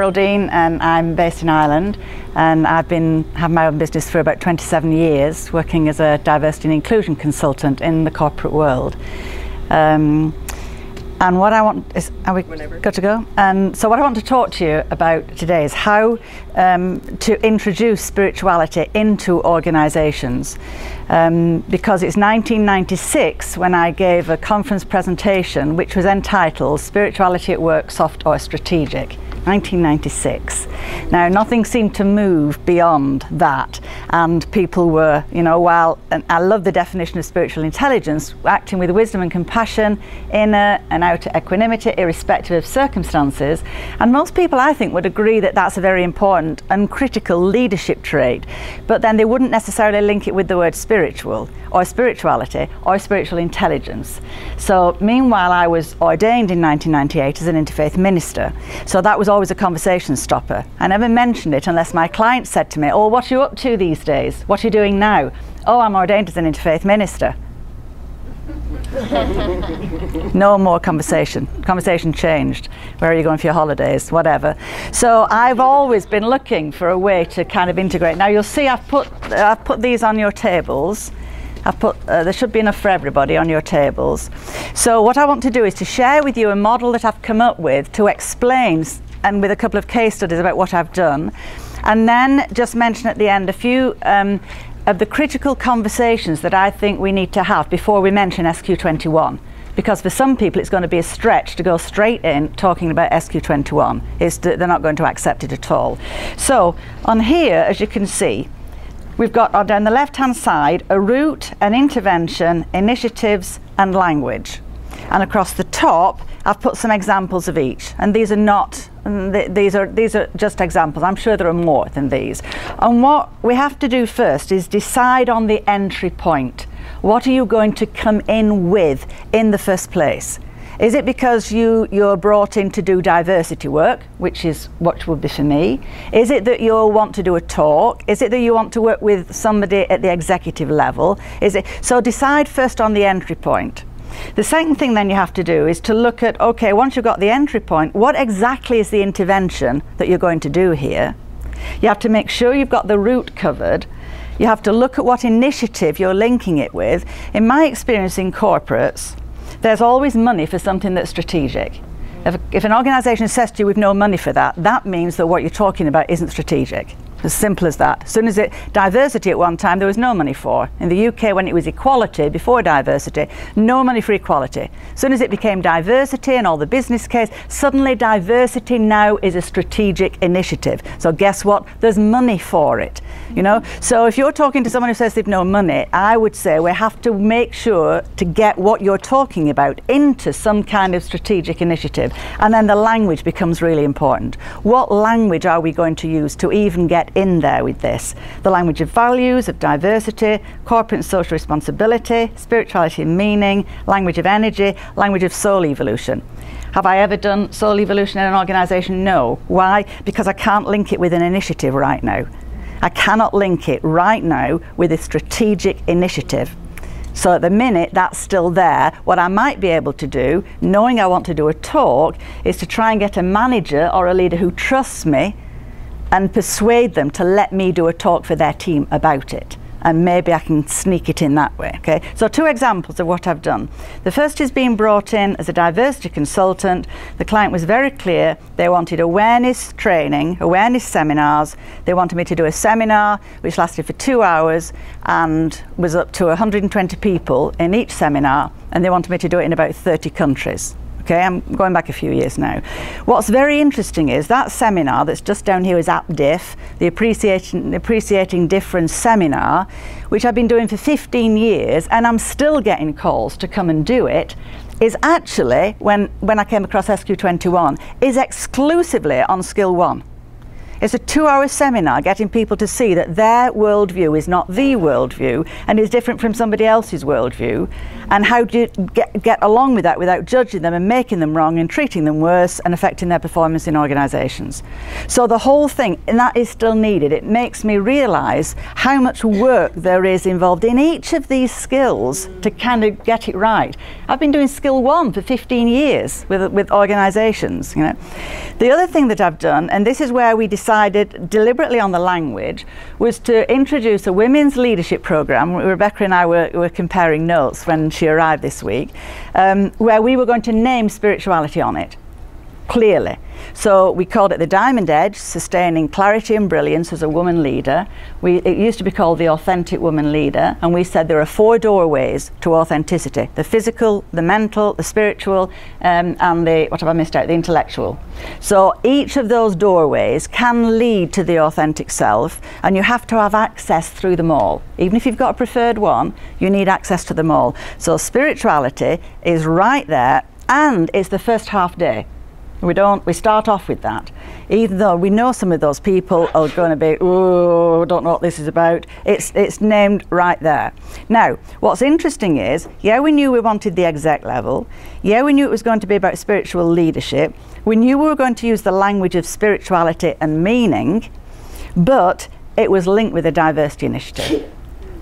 Geraldine and I'm based in Ireland, and I've have my own business for about 27 years, working as a diversity and inclusion consultant in the corporate world. And what I want is, are we good to go? And so what I want to talk to you about today is how to introduce spirituality into organisations. Because it's 1996 when I gave a conference presentation which was entitled Spirituality at Work, Soft or Strategic. 1996. Now nothing seemed to move beyond that, and people were, you know, while, and I love the definition of spiritual intelligence, acting with wisdom and compassion, inner and outer equanimity, irrespective of circumstances, and most people I think would agree that that's a very important and critical leadership trait, but then they wouldn't necessarily link it with the word spiritual or spirituality or spiritual intelligence. So meanwhile I was ordained in 1998 as an interfaith minister, so that was always a conversation stopper. I never mentioned it unless my client said to me, "Oh, what are you up to these days? What are you doing now?" "Oh, I'm ordained as an interfaith minister." No more conversation. Conversation changed. Where are you going for your holidays? Whatever. So I've always been looking for a way to kind of integrate. Now you'll see I've put these on your tables. There should be enough for everybody on your tables. So what I want to do is to share with you a model that I've come up with to explain, and with a couple of case studies about what I've done, and then just mention at the end a few of the critical conversations that I think we need to have before we mention SQ21. Because for some people it's going to be a stretch to go straight in talking about SQ21. They're not going to accept it at all. So on here, as you can see, we've got down the left hand side a route, an intervention, initiatives and language. And across the top I've put some examples of each, and these are not, these are just examples. I'm sure there are more than these. And what we have to do first is decide on the entry point. What are you going to come in with in the first place? Is it because you're brought in to do diversity work, which is what would be for me? Is it that you want to do a talk? Is it that you want to work with somebody at the executive level? So decide first on the entry point. The second thing then you have to do is to look at, okay, once you've got the entry point, what exactly is the intervention that you're going to do here? You have to make sure you've got the route covered. You have to look at what initiative you're linking it with. In my experience in corporates, there's always money for something that's strategic. If an organisation says to you, "We've no money for that," that means that what you're talking about isn't strategic. As simple as that. As soon as diversity at one time, there was no money for. In the UK, when it was equality, before diversity, no money for equality. As soon as it became diversity and all the business case, suddenly diversity now is a strategic initiative. So guess what? There's money for it. You know? So if you're talking to someone who says they've no money, I would say we have to make sure to get what you're talking about into some kind of strategic initiative. And then the language becomes really important. What language are we going to use to even get in there with this? The language of values, of diversity, corporate and social responsibility, spirituality and meaning, language of energy, language of soul evolution. Have I ever done soul evolution in an organisation? No. Why? Because I can't link it with an initiative right now. I cannot link it right now with a strategic initiative. So at the minute that's still there. What I might be able to do, knowing I want to do a talk, is to try and get a manager or a leader who trusts me and persuade them to let me do a talk for their team about it. And maybe I can sneak it in that way, okay? So two examples of what I've done. The first is being brought in as a diversity consultant. The client was very clear. They wanted awareness training, awareness seminars. They wanted me to do a seminar which lasted for 2 hours and was up to 120 people in each seminar, and they wanted me to do it in about 30 countries. Okay, I'm going back a few years now. What's very interesting is that seminar that's just down here is AppDiff, the Appreciating Difference seminar, which I've been doing for 15 years, and I'm still getting calls to come and do it, is actually, when I came across SQ21, is exclusively on skill 1. It's a 2-hour seminar getting people to see that their worldview is not the worldview and is different from somebody else's worldview, and how do you get along with that without judging them and making them wrong and treating them worse and affecting their performance in organisations. So the whole thing, and that is still needed. It makes me realise how much work there is involved in each of these skills to kind of get it right. I've been doing skill 1 for 15 years with organisations, you know. The other thing that I've done, and this is where we decided deliberately on the language, was to introduce a women's leadership programme. Rebecca and I were comparing notes when she arrived this week, where we were going to name spirituality on it, clearly. So we called it the Diamond Edge, Sustaining Clarity and Brilliance as a Woman Leader. It used to be called the Authentic Woman Leader, and we said there are 4 doorways to authenticity: the physical, the mental, the spiritual, and the, what have I missed out, the intellectual. So each of those doorways can lead to the authentic self, and you have to have access through them all. Even if you've got a preferred one, you need access to them all. So spirituality is right there, and it's the first half day. We start off with that, even though we know some of those people are going to be, oh, don't know what this is about. It's named right there. Now, what's interesting is, yeah, we knew we wanted the exec level. Yeah, we knew it was going to be about spiritual leadership. We knew we were going to use the language of spirituality and meaning, but it was linked with a diversity initiative.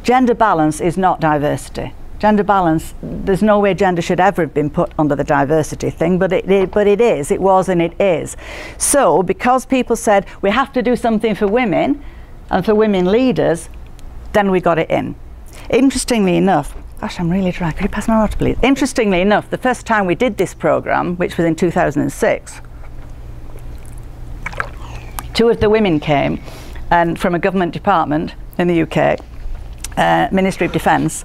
Gender balance is not diversity. Gender balance, there's no way gender should ever have been put under the diversity thing, but it is, it was and it is. So because people said we have to do something for women and for women leaders, then we got it in. Interestingly enough, gosh, I'm really dry, could you pass my water please? Interestingly enough, the first time we did this programme, which was in 2006, 2 of the women came, and from a government department in the UK, Ministry of Defence.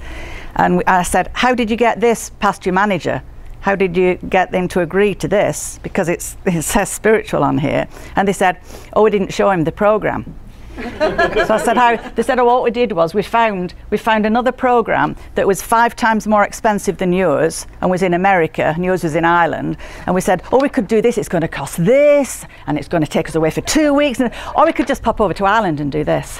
And I said, how did you get this past your manager? How did you get them to agree to this? Because it says spiritual on here. And they said, oh, we didn't show him the programme. So I said, how? They said, oh, what we did was we found another programme that was 5 times more expensive than yours and was in America, and yours was in Ireland. And we said, oh, we could do this, it's going to cost this, and it's going to take us away for 2 weeks, or we could just pop over to Ireland and do this.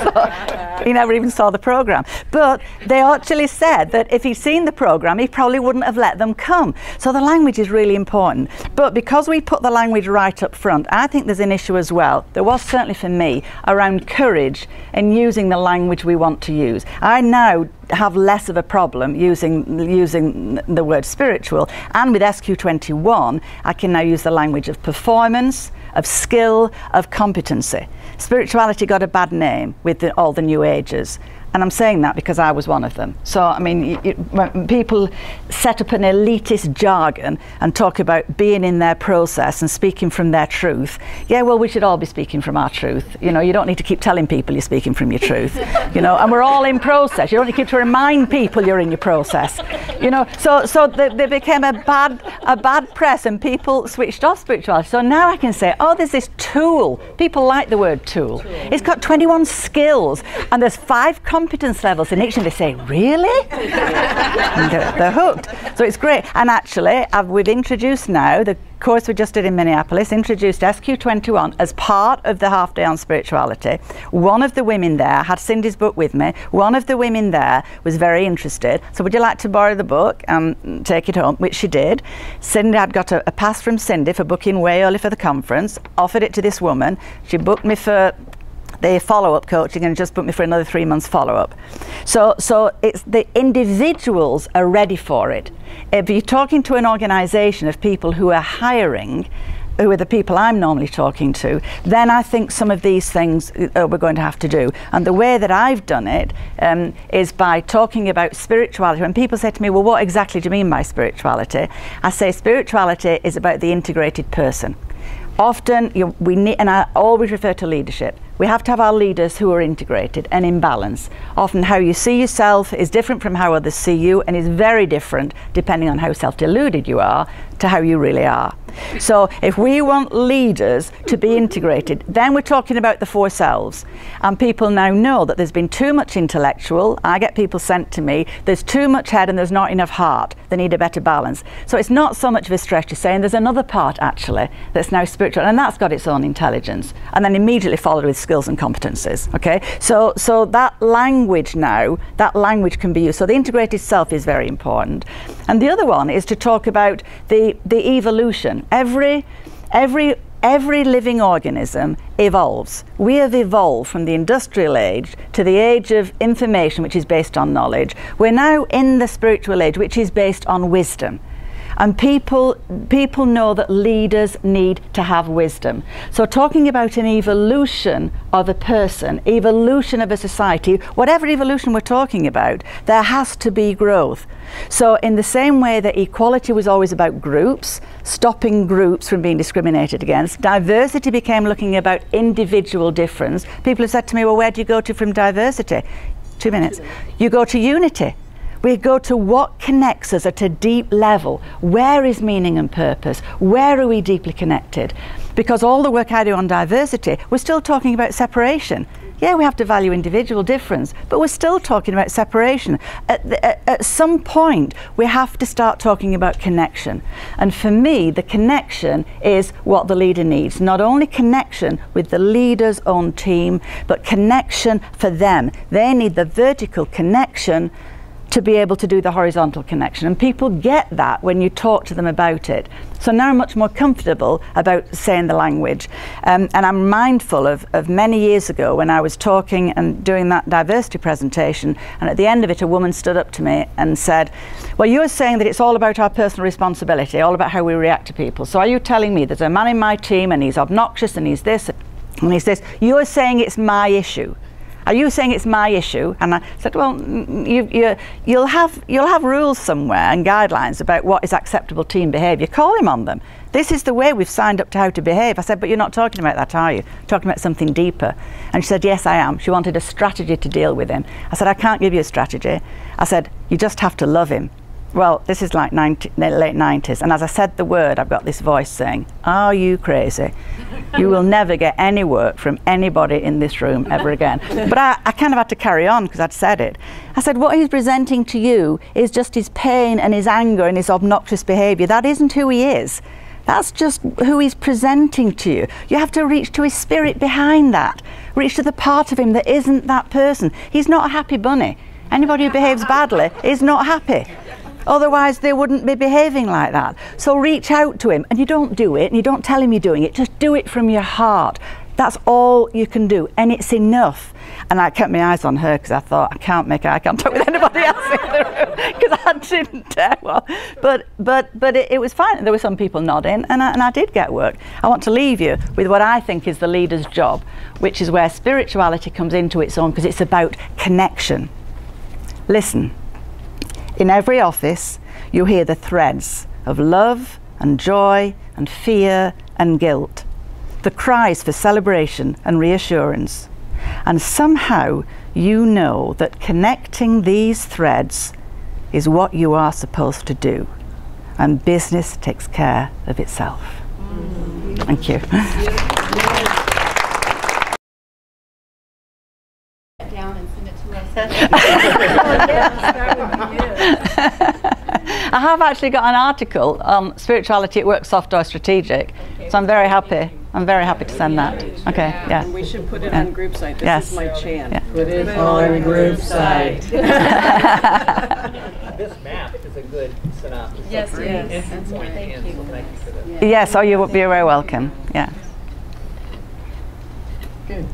So he never even saw the programme. But they actually said that if he'd seen the programme, he probably wouldn't have let them come. So the language is really important. But because we put the language right up front, I think there's an issue as well. There was certainly for me around courage and using the language we want to use. I now have less of a problem using the word spiritual, and with SQ21 I can now use the language of performance, of skill, of competency. Spirituality got a bad name with all the New Agers, and I'm saying that because I was one of them. So I mean, when people set up an elitist jargon and talk about being in their process and speaking from their truth, yeah, well, we should all be speaking from our truth. You know, you don't need to keep telling people you're speaking from your truth. You know, and we're all in process. You don't need to keep to remind people you're in your process. You know, so they became a bad press, and people switched off spirituality. So now I can say, oh, there's this tool. People like the word tool. It's got 21 skills, and there's 5 competence levels in each, and they say, really? And they're hooked. So it's great. And actually, we've introduced now, the course we just did in Minneapolis, introduced SQ21 as part of the half day on spirituality. One of the women there had Cindy's book with me. One of the women there was very interested. So would you like to borrow the book and take it home? Which she did. Cindy had got a pass from Cindy for booking way early for the conference, offered it to this woman. She booked me for the follow-up coaching and just booked me for another 3 months follow-up. So it's the individuals are ready for it. If you're talking to an organisation of people who are hiring, who are the people I'm normally talking to, then I think some of these things we're going to have to do. And the way that I've done it is by talking about spirituality. When people say to me, well, what exactly do you mean by spirituality? I say spirituality is about the integrated person. Often we need, and I always refer to leadership, we have to have our leaders who are integrated and in balance. Often how you see yourself is different from how others see you, and is very different depending on how self-deluded you are to how you really are. So if we want leaders to be integrated, then we're talking about the 4 selves. And people now know that there's been too much intellectual. I get people sent to me, there's too much head and there's not enough heart. They need a better balance. So it's not so much of a stretch to saying there's another part actually that's now spiritual, and that's got its own intelligence, and then immediately followed with skills and competences. Okay, so that language now, that language can be used. So the integrated self is very important. And the other one is to talk about the evolution. Every living organism evolves. We have evolved from the industrial age to the age of information, which is based on knowledge. We're now in the spiritual age, which is based on wisdom. And people know that leaders need to have wisdom. So talking about an evolution of a person, evolution of a society, whatever evolution we're talking about, there has to be growth. So in the same way that equality was always about groups, stopping groups from being discriminated against, diversity became looking about individual difference. People have said to me, well, where do you go to from diversity? 2 minutes. You go to unity. We go to what connects us at a deep level. Where is meaning and purpose? Where are we deeply connected? Because all the work I do on diversity, we're still talking about separation. Yeah, we have to value individual difference, but we're still talking about separation. At some point, we have to start talking about connection. And for me, the connection is what the leader needs. Not only connection with the leader's own team, but connection for them. They need the vertical connection to be able to do the horizontal connection, and people get that when you talk to them about it. So now I'm much more comfortable about saying the language, and I'm mindful of many years ago when I was talking and doing that diversity presentation, and at the end of it a woman stood up to me and said, well, you're saying that it's all about our personal responsibility, all about how we react to people, so are you telling me there's a man in my team and he's obnoxious and he's this and he's this, you're saying it's my issue? Are you saying it's my issue? And I said, well, you'll have rules somewhere and guidelines about what is acceptable team behaviour. Call him on them. This is the way we've signed up to how to behave. I said, but you're not talking about that, are you? Talking about something deeper. And she said, yes, I am. She wanted a strategy to deal with him. I said, I can't give you a strategy. I said, you just have to love him. Well, this is like late 90s, and as I said the word, I've got this voice saying, are you crazy? You will never get any work from anybody in this room ever again. But I kind of had to carry on because I'd said it. I said, what he's presenting to you is just his pain and his anger and his obnoxious behaviour. That isn't who he is. That's just who he's presenting to you. You have to reach to his spirit behind that. Reach to the part of him that isn't that person. He's not a happy bunny. Anybody who behaves badly is not happy. Otherwise they wouldn't be behaving like that. So reach out to him, and you don't do it and you don't tell him you're doing it, just do it from your heart. That's all you can do, and it's enough. And I kept my eyes on her because I thought I can't make eye contact with anybody else in the room because I didn't dare. Well, but it was fine. There were some people nodding, and I did get work. I want to leave you with what I think is the leader's job, which is where spirituality comes into its own, because it's about connection. Listen. In every office, you hear the threads of love and joy and fear and guilt, the cries for celebration and reassurance. And somehow you know that connecting these threads is what you are supposed to do, and business takes care of itself. Thank you. I have actually got an article on spirituality at work, soft or strategic, so I'm very happy. I'm very happy to send that. Okay, yeah. And we should put it on group site. This is my chant. Yeah. Put it on group site. This map is a good synopsis. Yes, yes. Thank you. Thank you for that. Yes, oh, you would be very welcome. Yeah. Good.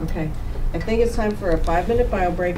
Okay. I think it's time for a 5-minute bio break.